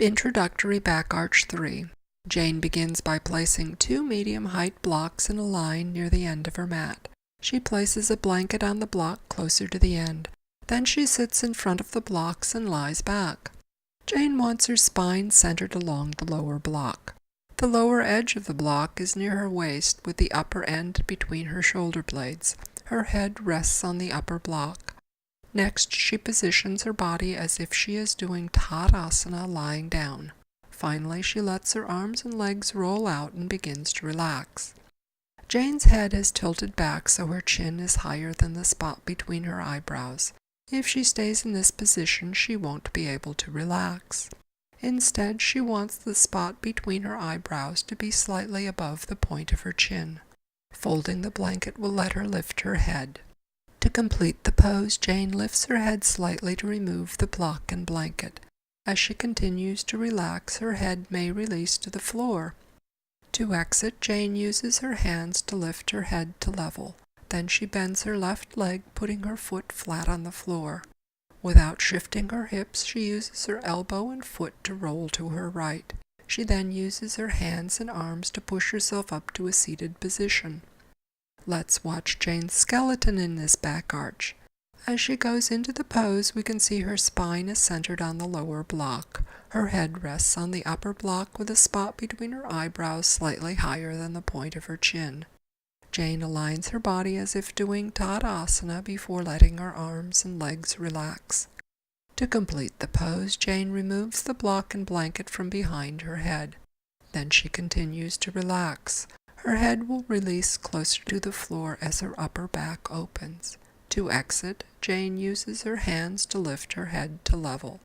Introductory back arch 3. Jane begins by placing 2 medium-height blocks in a line near the end of her mat. She places a blanket on the block closer to the end. Then she sits in front of the blocks and lies back. Jane wants her spine centered along the lower block. The lower edge of the block is near her waist, with the upper end between her shoulder blades. Her head rests on the upper block. Next, she positions her body as if she is doing Tadasana lying down. Finally, she lets her arms and legs roll out and begins to relax. Jane's head is tilted back so her chin is higher than the spot between her eyebrows. If she stays in this position, she won't be able to relax. Instead, she wants the spot between her eyebrows to be slightly above the point of her chin. Folding the blanket will let her lift her head. To complete the pose, Jane lifts her head slightly to remove the block and blanket. As she continues to relax, her head may release to the floor. To exit, Jane uses her hands to lift her head to level. Then she bends her left leg, putting her foot flat on the floor. Without shifting her hips, she uses her elbow and foot to roll to her right. She then uses her hands and arms to push herself up to a seated position. Let's watch Jane's skeleton in this back arch. As she goes into the pose, we can see her spine is centered on the lower block. Her head rests on the upper block with a spot between her eyebrows slightly higher than the point of her chin. Jane aligns her body as if doing Tadasana before letting her arms and legs relax. To complete the pose, Jane removes the block and blanket from behind her head. Then she continues to relax. Her head will release closer to the floor as her upper back opens. To exit, Jane uses her hands to lift her head to level.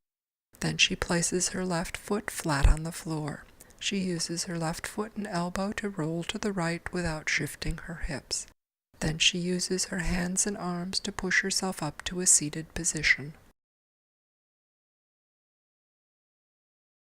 Then she places her left foot flat on the floor. She uses her left foot and elbow to roll to the right without shifting her hips. Then she uses her hands and arms to push herself up to a seated position.